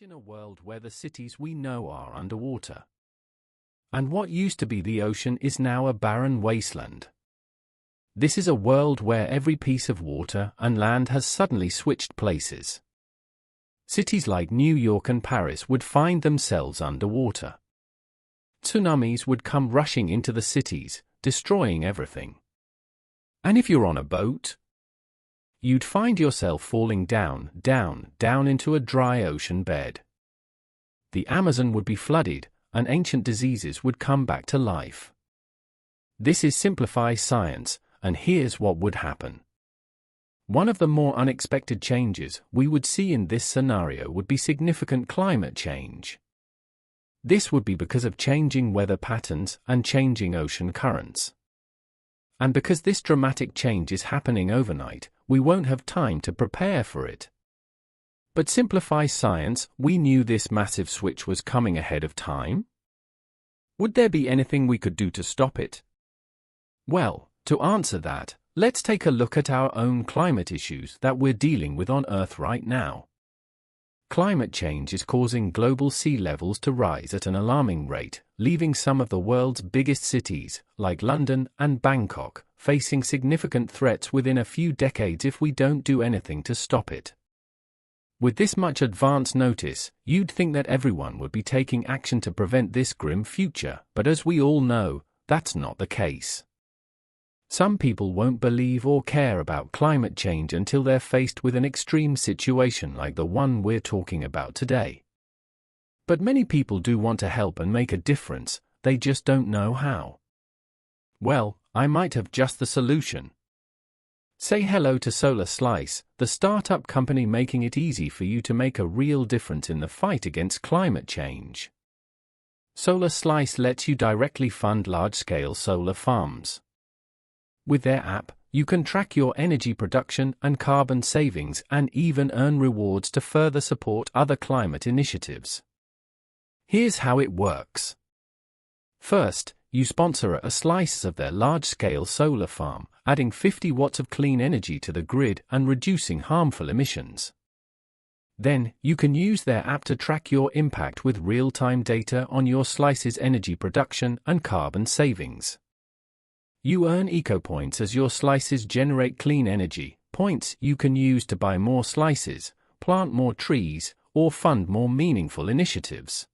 Imagine a world where the cities we know are underwater. And what used to be the ocean is now a barren wasteland. This is a world where every piece of water and land has suddenly switched places. Cities like New York and Paris would find themselves underwater. Tsunamis would come rushing into the cities, destroying everything. And if you're on a boat, you'd find yourself falling down into a dry ocean bed. The Amazon would be flooded, and ancient diseases would come back to life. This is simplified science, and here's what would happen. One of the more unexpected changes we would see in this scenario would be significant climate change. This would be because of changing weather patterns and changing ocean currents. And because this dramatic change is happening overnight, we won't have time to prepare for it. But simplify science, we knew this massive switch was coming ahead of time? Would there be anything we could do to stop it? Well, to answer that, let's take a look at our own climate issues that we're dealing with on Earth right now. Climate change is causing global sea levels to rise at an alarming rate, leaving some of the world's biggest cities, like London and Bangkok, facing significant threats within a few decades if we don't do anything to stop it. With this much advance notice, you'd think that everyone would be taking action to prevent this grim future, but as we all know, that's not the case. Some people won't believe or care about climate change until they're faced with an extreme situation like the one we're talking about today. But many people do want to help and make a difference, they just don't know how. Well, I might have just the solution. Say hello to Solar Slice, the startup company making it easy for you to make a real difference in the fight against climate change. Solar Slice lets you directly fund large-scale solar farms. With their app, you can track your energy production and carbon savings and even earn rewards to further support other climate initiatives. Here's how it works. First, you sponsor a slice of their large-scale solar farm, adding 50 watts of clean energy to the grid and reducing harmful emissions. Then, you can use their app to track your impact with real-time data on your slice's energy production and carbon savings. You earn eco-points as your slices generate clean energy, points you can use to buy more slices, plant more trees, or fund more meaningful initiatives.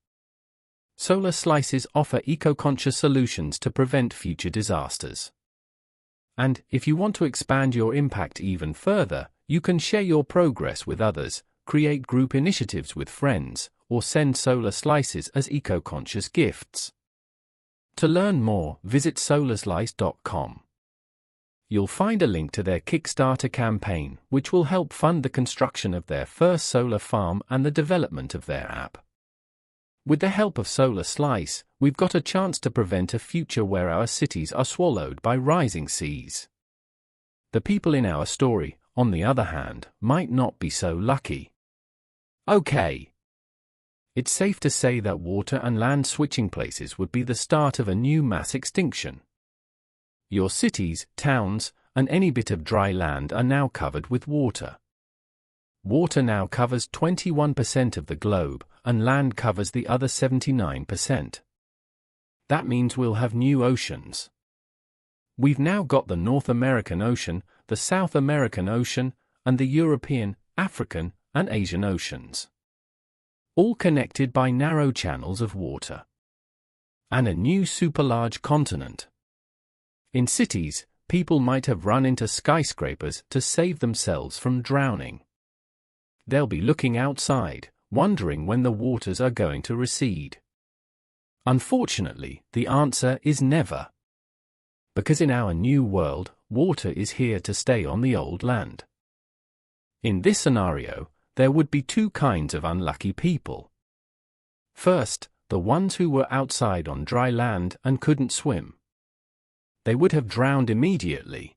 Solar Slices offer eco-conscious solutions to prevent future disasters. And if you want to expand your impact even further, you can share your progress with others, create group initiatives with friends, or send Solar Slices as eco-conscious gifts. To learn more, visit solarslice.com. You'll find a link to their Kickstarter campaign, which will help fund the construction of their first solar farm and the development of their app. With the help of Solar Slice, we've got a chance to prevent a future where our cities are swallowed by rising seas. The people in our story, on the other hand, might not be so lucky. Okay. It's safe to say that water and land switching places would be the start of a new mass extinction. Your cities, towns, and any bit of dry land are now covered with water. Water now covers 21% of the globe, and land covers the other 79%. That means we'll have new oceans. We've now got the North American Ocean, the South American Ocean, and the European, African, and Asian oceans. All connected by narrow channels of water. And a new super-large continent. In cities, people might have run into skyscrapers to save themselves from drowning. They'll be looking outside, wondering when the waters are going to recede. Unfortunately, the answer is never. Because in our new world, water is here to stay on the old land. In this scenario, there would be two kinds of unlucky people. First, the ones who were outside on dry land and couldn't swim. They would have drowned immediately.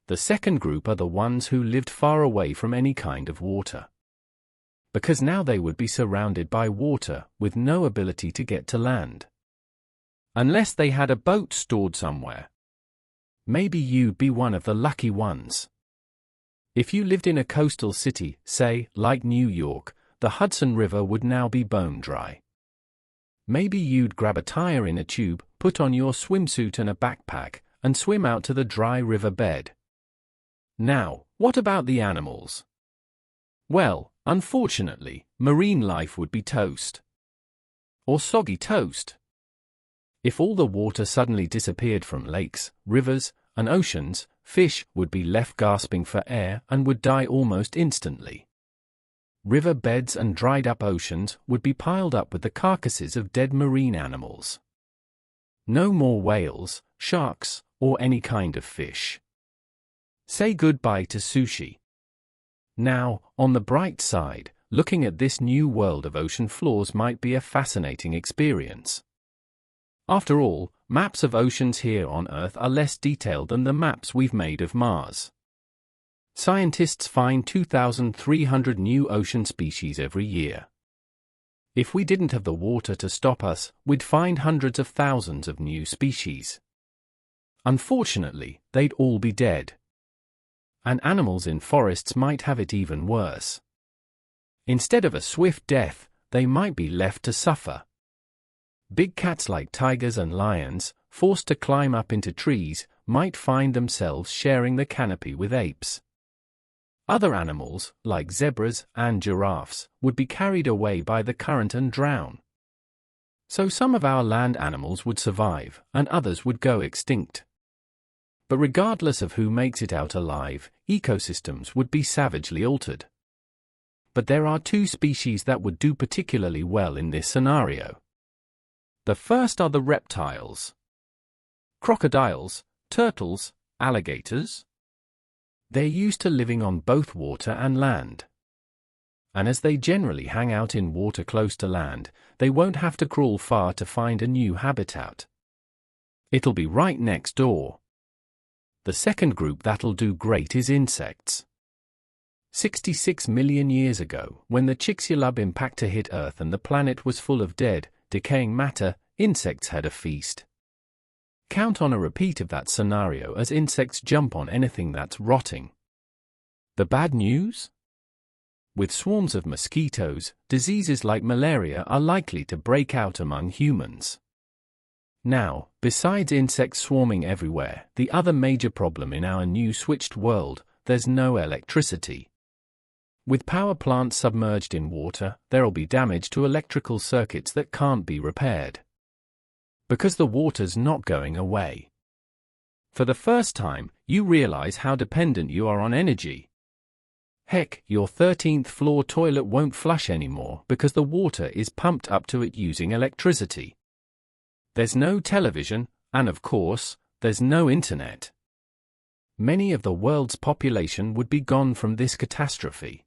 The second group are the ones who lived far away from any kind of water. Because now they would be surrounded by water, with no ability to get to land. Unless they had a boat stored somewhere. Maybe you'd be one of the lucky ones. If you lived in a coastal city, say, like New York, the Hudson River would now be bone dry. Maybe you'd grab a tire in a tube, put on your swimsuit and a backpack, and swim out to the dry river bed. Now, what about the animals? Well, unfortunately, marine life would be toast. Or soggy toast. If all the water suddenly disappeared from lakes, rivers, and oceans, fish would be left gasping for air and would die almost instantly. River beds and dried-up oceans would be piled up with the carcasses of dead marine animals. No more whales, sharks, or any kind of fish. Say goodbye to sushi. Now, on the bright side, looking at this new world of ocean floors might be a fascinating experience. After all, maps of oceans here on Earth are less detailed than the maps we've made of Mars. Scientists find 2,300 new ocean species every year. If we didn't have the water to stop us, we'd find hundreds of thousands of new species. Unfortunately, they'd all be dead. And animals in forests might have it even worse. Instead of a swift death, they might be left to suffer. Big cats like tigers and lions, forced to climb up into trees, might find themselves sharing the canopy with apes. Other animals, like zebras and giraffes, would be carried away by the current and drown. So some of our land animals would survive, and others would go extinct. But regardless of who makes it out alive, ecosystems would be savagely altered. But there are two species that would do particularly well in this scenario. The first are the reptiles. Crocodiles, turtles, alligators. They're used to living on both water and land. And as they generally hang out in water close to land, they won't have to crawl far to find a new habitat. It'll be right next door. The second group that'll do great is insects. 66 million years ago, when the Chicxulub impactor hit Earth and the planet was full of dead, decaying matter, insects had a feast. Count on a repeat of that scenario as insects jump on anything that's rotting. The bad news? With swarms of mosquitoes, diseases like malaria are likely to break out among humans. Now, besides insects swarming everywhere, the other major problem in our new switched world, there's no electricity. With power plants submerged in water, there'll be damage to electrical circuits that can't be repaired. Because the water's not going away. For the first time, you realize how dependent you are on energy. Heck, your 13th floor toilet won't flush anymore because the water is pumped up to it using electricity. There's no television, and of course, there's no internet. Many of the world's population would be gone from this catastrophe.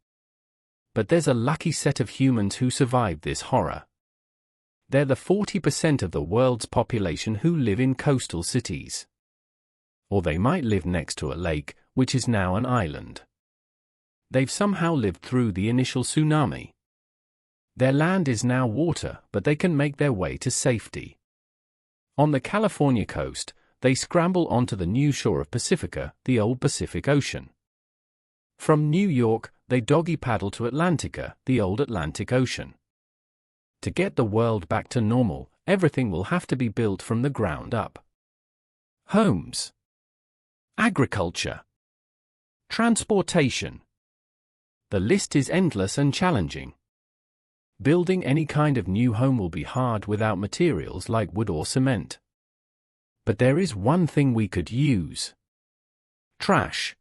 But there's a lucky set of humans who survived this horror. They're the 40% of the world's population who live in coastal cities. Or they might live next to a lake, which is now an island. They've somehow lived through the initial tsunami. Their land is now water, but they can make their way to safety. On the California coast, they scramble onto the new shore of Pacifica, the old Pacific Ocean. From New York, they doggy paddle to Atlantica, the old Atlantic Ocean. To get the world back to normal, everything will have to be built from the ground up. Homes. Agriculture. Transportation. The list is endless and challenging. Building any kind of new home will be hard without materials like wood or cement. But there is one thing we could use. Trash.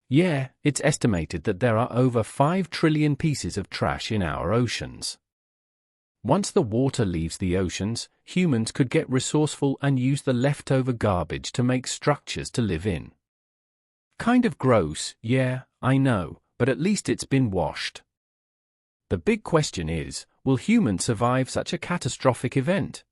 Yeah, it's estimated that there are over 5 trillion pieces of trash in our oceans. Once the water leaves the oceans, humans could get resourceful and use the leftover garbage to make structures to live in. Kind of gross, yeah, I know, but at least it's been washed. The big question is, will humans survive such a catastrophic event?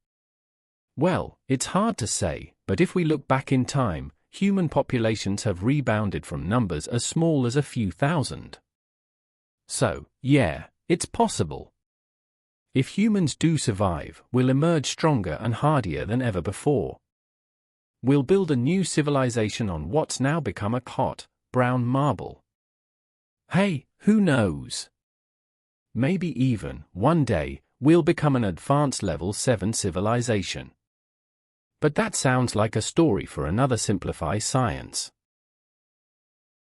Well, it's hard to say, but if we look back in time, human populations have rebounded from numbers as small as a few thousand. So, yeah, it's possible. If humans do survive, we'll emerge stronger and hardier than ever before. We'll build a new civilization on what's now become a hot, brown marble. Hey, who knows? Maybe even, one day, we'll become an advanced level 7 civilization. But that sounds like a story for another Simplify Science.